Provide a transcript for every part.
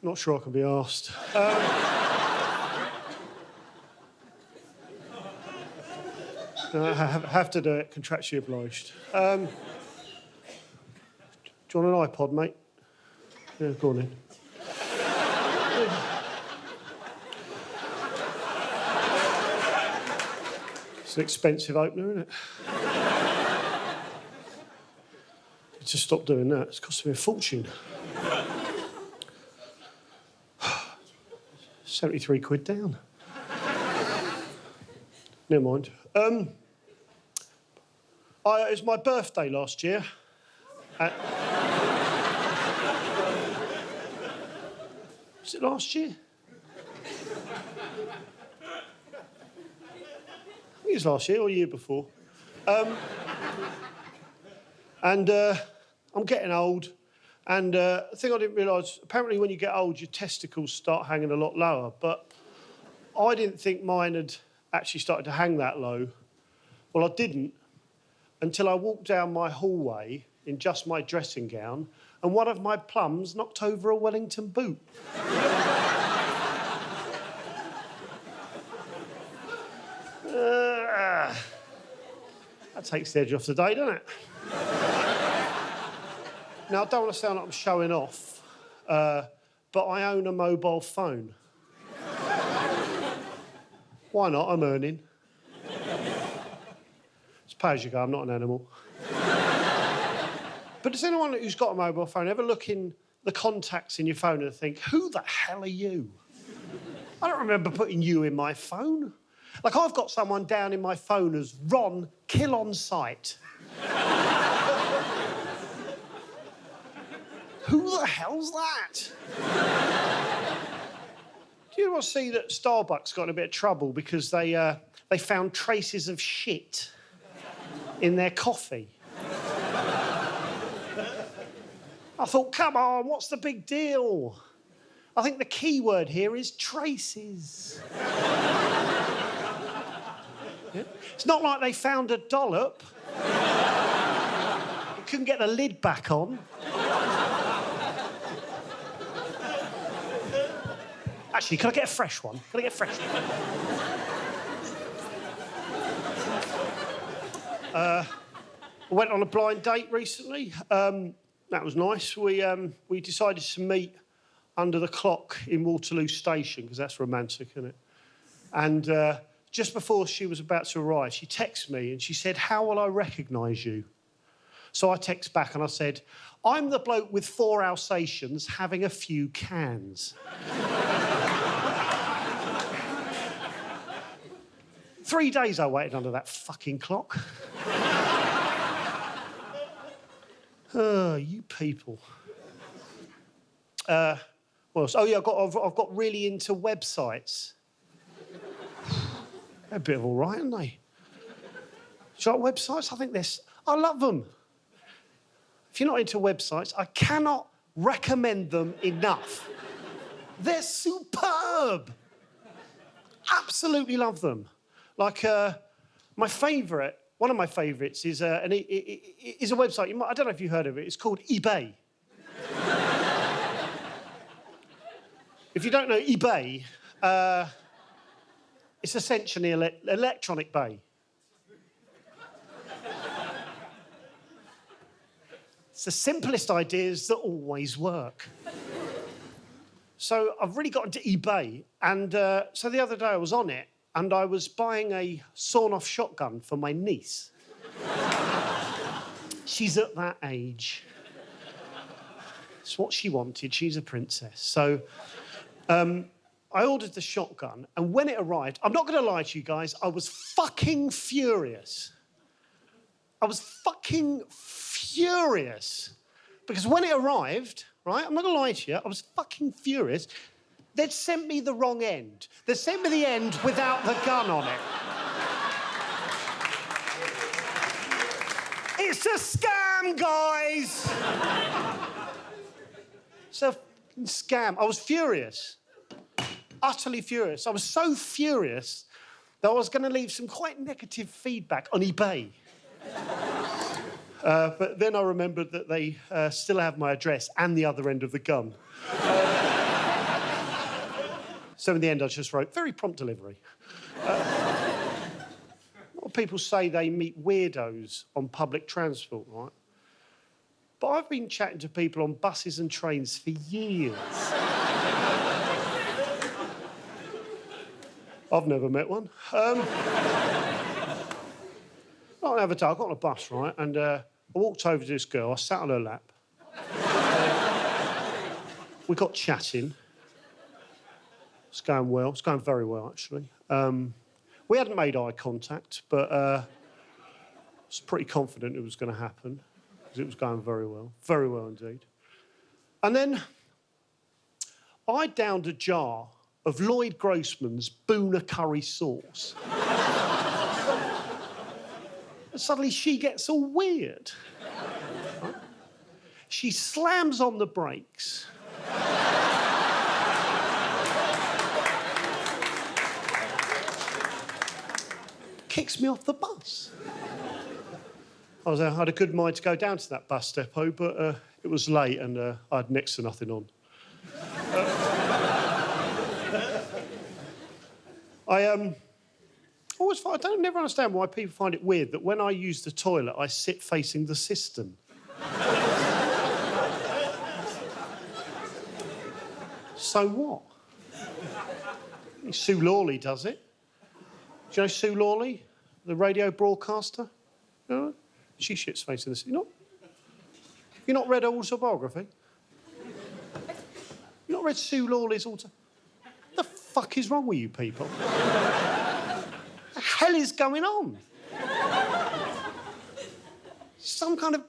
Not sure I can be asked. No, I have to do it, contractually obliged. Do you want an iPod, mate? Yeah, go on in. It's an expensive opener, isn't it? Just stop doing that. It's costing me a fortune. 73 quid down. Never mind. It was my birthday last year. Was it last year? I think it was last year or year before. I'm getting old, and the thing I didn't realise, apparently when you get old, your testicles start hanging a lot lower, but I didn't think mine had actually started to hang that low. Well, I didn't until I walked down my hallway in just my dressing gown, and one of my plums knocked over a Wellington boot. That takes the edge off the day, doesn't it? Now, I don't want to sound like I'm showing off, but I own a mobile phone. Why not? I'm earning. It's pay as you go, I'm not an animal. But does anyone who's got a mobile phone ever look in the contacts in your phone and think, who the hell are you? I don't remember putting you in my phone. Like, I've got someone down in my phone as Ron, kill on sight. Who the hell's that? Do you ever see that Starbucks got in a bit of trouble because they found traces of shit in their coffee? I thought, come on, what's the big deal? I think the key word here is traces. Yeah? It's not like they found a dollop. You couldn't get the lid back on. Actually, can I get a fresh one? Can I get a fresh one? I went on a blind date recently. That was nice. We decided to meet under the clock in Waterloo Station, because that's romantic, isn't it? And just before she was about to arrive, she texted me and she said, how will I recognise you? So I text back and I said, I'm the bloke with 4 Alsatians having a few cans. 3 days I waited under that fucking clock. Oh, you people. What else? Oh, yeah, I've got really into websites. They're a bit of all right, aren't they? Do you like websites? I love them. If you're not into websites, I cannot recommend them enough. They're superb. Absolutely love them. Like, my favourite, one of my favourites is a website. I don't know if you've heard of it. It's called eBay. If you don't know eBay, it's essentially electronic bay. It's the simplest ideas that always work. So I've really got into eBay, and so the other day I was on it, and I was buying a sawn-off shotgun for my niece. She's at that age. It's what she wanted. She's a princess. So I ordered the shotgun, and when it arrived, I'm not going to lie to you guys, I was fucking furious. I was fucking furious. Because when it arrived, right, I'm not going to lie to you, I was fucking furious. They'd sent me the wrong end. They sent me the end without the gun on it. It's a scam, guys! It's a scam. I was furious. Utterly furious. I was so furious that I was going to leave some quite negative feedback on eBay. But then I remembered that they still have my address and the other end of the gun. So in the end, I just wrote, very prompt delivery. A lot of people say they meet weirdos on public transport, right? But I've been chatting to people on buses and trains for years. I've never met one. Not an avatar. I got on a bus, right, and I walked over to this girl. I sat on her lap. We got chatting. It's going well. It's going very well, actually. We hadn't made eye contact, but I was pretty confident it was going to happen because it was going very well indeed. And then I downed a jar of Lloyd Grossman's Boona curry sauce. And suddenly she gets all weird. Right? She slams on the brakes. Kicks me off the bus. I had a good mind to go down to that bus depot, but it was late and I had next to nothing on. I never understand why people find it weird that when I use the toilet, I sit facing the cistern. So what? Sue Lawley does it. Do you know Sue Lawley, the radio broadcaster? You know? She shits facing the cistern. You not read her autobiography? You not read Sue Lawley's What the fuck is wrong with you people? What the hell is going on? Some kind of...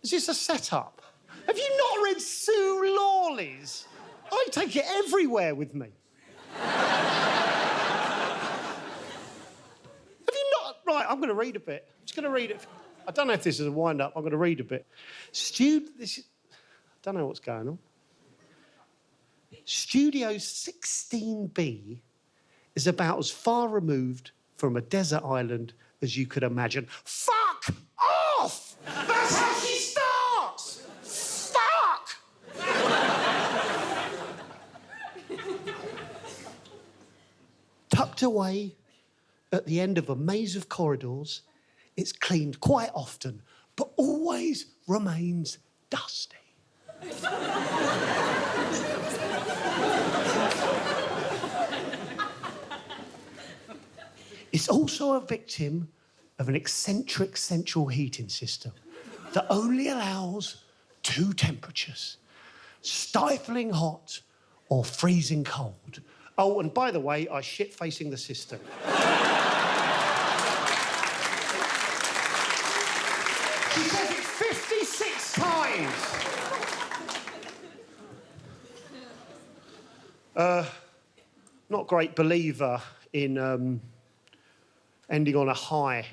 Is this a setup? Have you not read Sue Lawley's? I take it everywhere with me. Have you not... Right, I'm going to read a bit. I'm just going to read it. I don't know if this is a wind-up. I'm going to read a bit. I don't know what's going on. Studio 16B is about as far removed from a desert island as you could imagine. Fuck off! That's how she starts! Fuck! Tucked away at the end of a maze of corridors, it's cleaned quite often, but always remains dusty. It's also a victim of an eccentric central heating system that only allows two temperatures, stifling hot or freezing cold. Oh, and by the way, I shit facing the cistern. She says it 56 times. Not a great believer in ending on a high